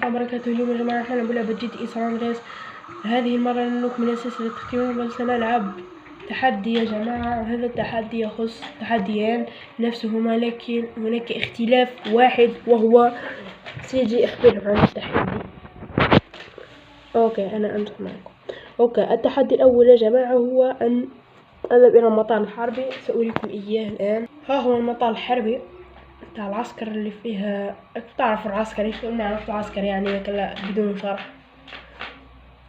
الله وبركاته. اليوم يا جماعة احنا بنلعب جي تي اي سان اندرياس. هذه المرة نكمل سلسلة اختيار، سنلعب تحدي يا جماعة. هذا التحدي يخص تحديان نفسهما، لكن هناك اختلاف واحد وهو سيجي اخبرهم عن التحدي. اوكي انا انتم معكم. اوكي التحدي الاول يا جماعة هو ان اذهب الى المطار الحربي. سأريكم اياه الان. ها هو المطار الحربي بتاع العسكر اللي فيها، تعرفوا العسكر ايش نعرف العسكر يعني كلا بدون شرح.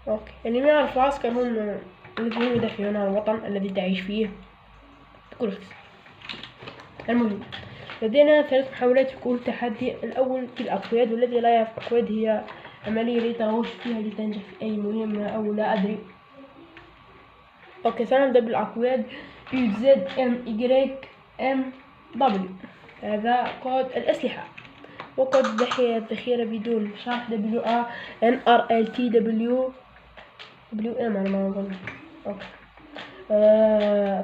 اوكي اللي ما يعرفوا العسكر هم الذين يدافعون عن الوطن الذي تعيش فيه بكل اختصار. المهم لدينا 3 محاولات في كل تحدي. الاول في الاكواد، والذي لا يعرف الاكواد هي عملية لتغوص فيها لتنجح في اي مهمة او لا ادري. اوكي سنبدأ بالاكواد. UZMYM هذا كود الأسلحة، وكود الذخيرة بدون شرح WANRLTWM على ما أظن. أوكي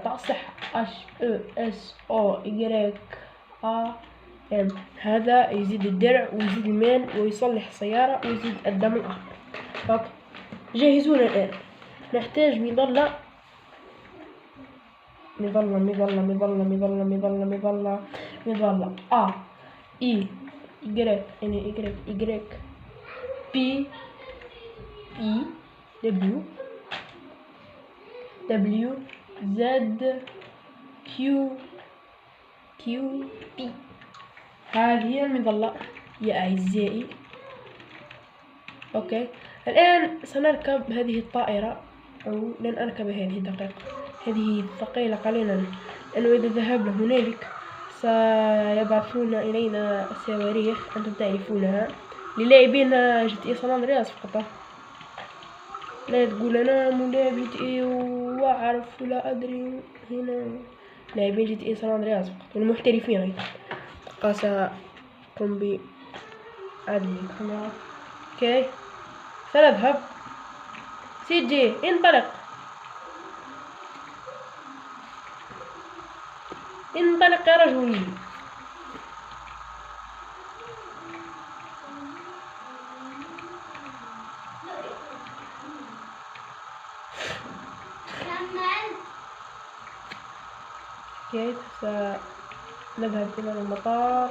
تاع الصحة HESOYAM، هذا يزيد الدرع ويزيد المال ويصلح السيارة ويزيد الدم الأحمر. أوكي جاهزون الآن. نحتاج مظلة A E Y B E W Z Q P. هذه المظلة يا أعزائي. أوكي الآن سنركب هذه الطائرة، أو لن أركب هذه دقيقة، هذه ثقيلة قليلا، لأنه إذا ذهبنا هنالك سيبعثون إلينا صواريخ أنتم تعرفونها للاعبين جي تي اي سان اندرياس فقط. لا تقول أنا ملاعب جي تي اي وأعرف لا أدري، هنا لاعبين جي تي اي سان اندرياس فقط والمحترفين أيضا. سأقوم بعدل الكاميرا. اوكي سنذهب. سيجي انطلق انطلق يا رجل. اوكي سنذهب الى المطار.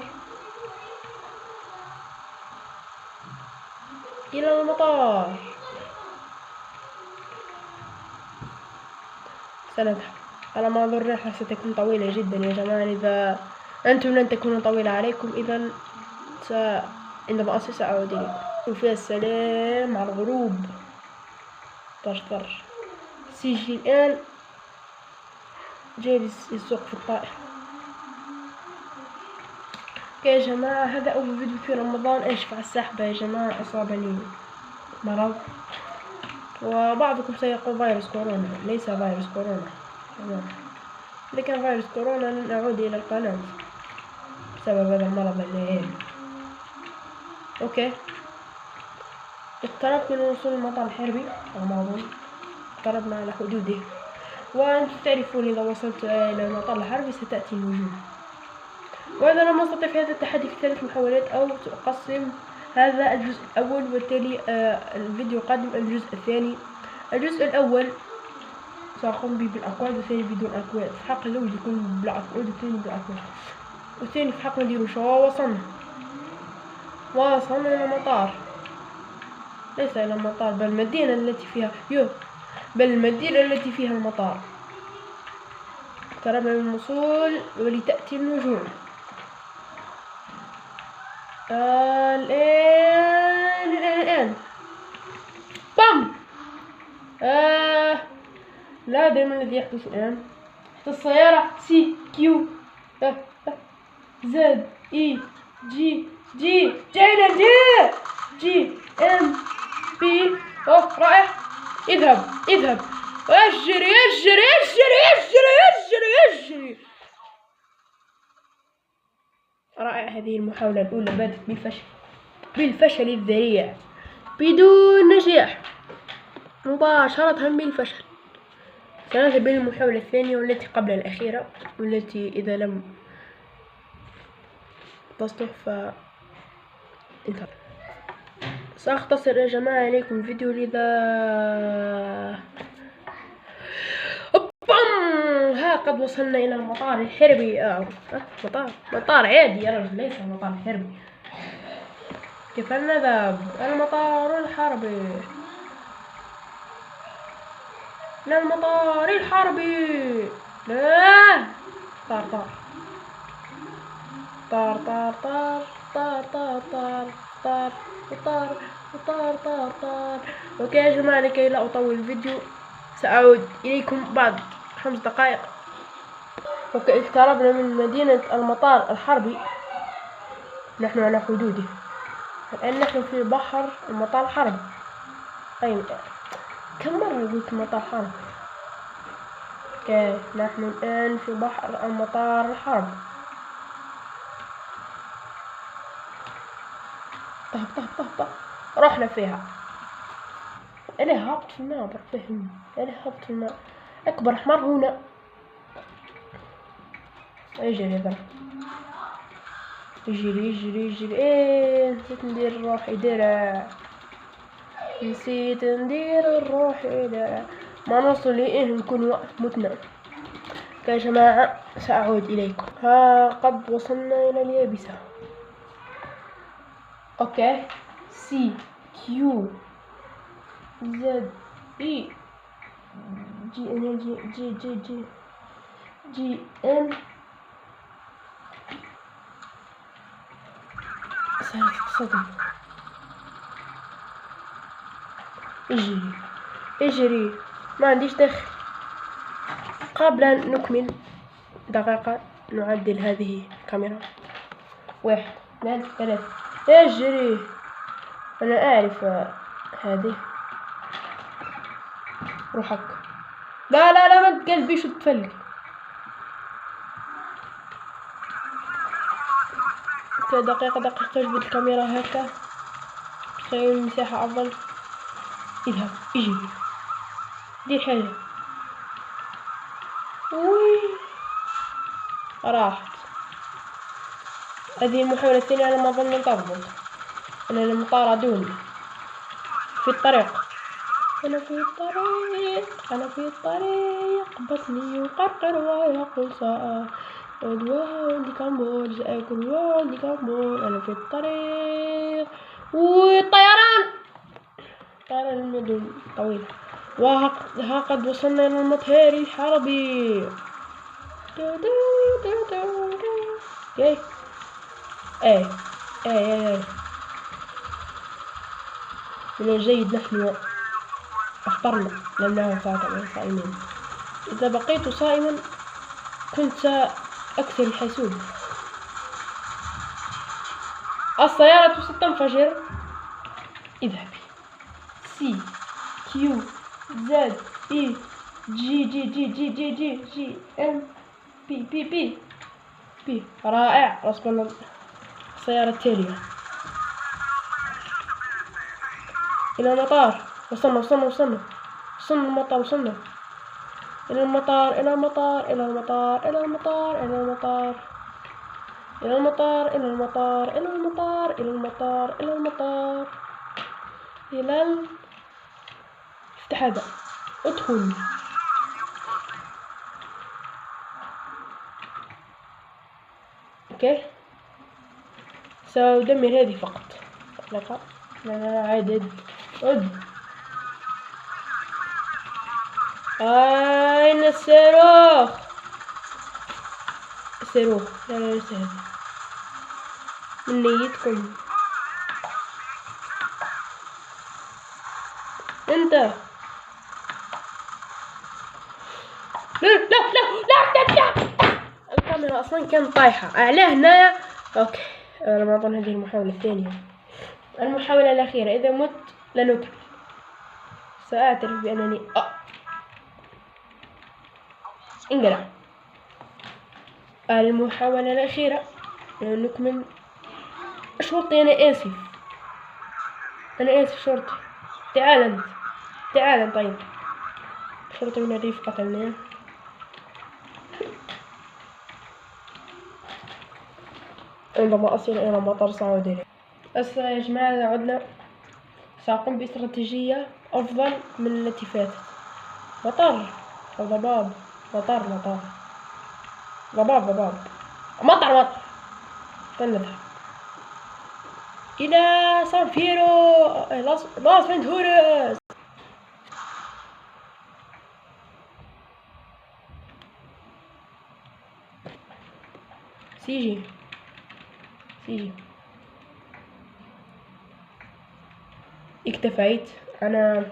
سنذهب. على ما أظن الرحلة ستكون طويلة جدا يا جماعة. إذا أنتم لن تكون طويلة عليكم إذا عندما أصل سأعود إليكم. وفي السلام على الغروب. طرش سيجي الآن جالس يسوق في الطائرة. يا جماعة هذا أول فيديو في رمضان. أشفع السحبة يا جماعة، أصابني مرض، وبعضكم سيقول فيروس كورونا. ليس فيروس كورونا، إذا كان فيروس كورونا لن أعود إلى القناة بسبب هذا المرض اللعين. أوكي اقتربت من وصول المطار الحربي، أو ما أظن اقتربنا على حدوده، وأنتم تعرفون إذا وصلت إلى المطار الحربي ستأتي النجوم. وإذا لم أستطع في هذا التحدي في 3 محاولات، أو سأقسم هذا الجزء الأول، وبالتالي الفيديو القادم الجزء الثاني. الجزء الأول سأقوم به بالأكواد، والثاني بدون أكواد. في حق الأول يكون بالأكواد والثاني بالأكواد، والثاني في حق نديرو شو. وصلنا إلى المطار، ليس إلى المطار بل المدينة التي فيها المدينة التي فيها المطار. اقتربنا من الوصول ولتأتي النجوم. الآن بام. لا أدري ما الذي يحدث الآن. السيارة سي كيو زد اي جي جينا جي ام بي. رائع. اذهب اجري. رائع. هذه المحاولة الأولى بدت بالفشل الذريع، بدون نجاح، مباشرة بالفشل. سنذهب إلى المحاولة الثانية والتي قبل الأخيرة، والتي إذا لم تصلح فانتهى. سأختصر يا جماعة إليكم الفيديو لذا. ها قد وصلنا إلى المطار الحربي. مطار عادي يا رجل، ليس المطار الحربي. كيف نذهب؟ المطار الحربي. لا، المطار الحربي. لا، طار طار طار طار طار طار طار طار طار طار طار طار طار. اوكي يا جماعة، لكي لا أطول الفيديو سأعود إليكم بعد 5 دقائق. اوكي، اقتربنا من مدينة المطار الحربي، نحن على حدوده. الآن نحن في بحر المطار الحربي. أي كم مرة قلت المطار الحربي؟ اوكي، نحن الآن في بحر المطار الحربي. طه رحنا فيها. إليه هابط في الماء، برفهم. إليه هابط في الماء. أكبر حمار هنا. اجري ذا، يجري. ايه، نسيت ندير روحي درع. نسيت ندير الروحي درع. ما نوصل لإيه نكون متنا. يا جماعة سأعود إليكم. ها قد وصلنا إلى اليابسة. اوكي، سي كيو زد اي جي ان جي ان. صدم. اجري، ما عنديش دخل. قبل أن نكمل دقيقة نعدل هذه الكاميرا. 1 2 3. اجري، أنا أعرف هذه. روحك. لا ما تقلبيش وتفلق. دقيقة جبت الكاميرا هكا، تخيل المساحة أفضل. اذهب، اجري، دير حاجة. راحت. هذه المحاولة الثانية على ما أظن تضبط. أنا المطار دوني في الطريق. أنا في الطريق بطني يقرقر ويقول وادي كامبول سأكل وادي كامبول. أنا في الطريق. والطيران المدن طويلة. وها قد وصلنا إلى المطار الحربي. ايه من الجيد نحن أفطرنا، لم نعد صائمين. إذا بقيت صائما كنت سأكثر الحاسوب. السيارة ستنفجر. اذهبي. سي كيو زد اي جي ام بي. رائع. رسم السيارة التالية إلى المطار. وصلنا المطار. وصلنا إلى المطار. إلى افتح هذا، ادخل. اوكي، سأدمر هذه فقط. لا عدد. أين الصاروخ؟ لا ليس هذا من نيتكم انت. لا الكاميرا اصلا كانت طايحة اعلاه هنايا. اوكي، انا ما اظن هذه المحاولة الثانية، المحاولة الأخيرة. إذا مت لنكمل. سأعترف بأنني انقلع. المحاولة الأخيرة نكمل. شرطي، أنا آسف شرطي. تعال طيب. شرطي من الريف قتلناه. عندما أصل إلى مطار سعودي. يا جماعة عدنا. سأقوم باستراتيجية أفضل من التي فاتت. مطر أو ضباب. مطر ضباب مطر. فلنذهب إلى سان فيرو لاس فنتوريس. سيجي اكتفيت. أنا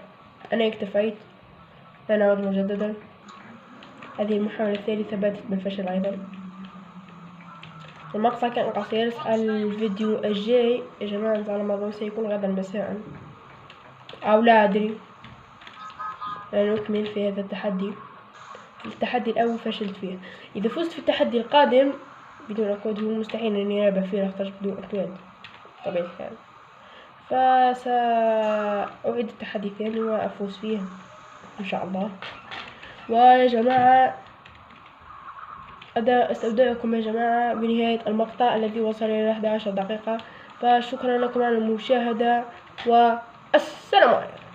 اكتفيت. لا نعود مجددا. هذه المحاولة الثالثة باتت بالفشل أيضا. المقطع كان قصير. الفيديو الجاي يا جماعة على ما أظن سيكون غدا مساء أو لا أدري. نكمل في هذا التحدي. التحدي الأول فشلت فيه. إذا فزت في التحدي القادم بدون أكواد هو مستحيل أني ألعب فيه، أحتاج بدون أكواد طبيعي الحال. فسأعيد التحدي الثاني وأفوز فيه إن شاء الله. ويا جماعة أستودعكم يا جماعة بنهاية المقطع الذي وصل إلى 11 دقيقة. فشكرا لكم على المشاهدة والسلام عليكم.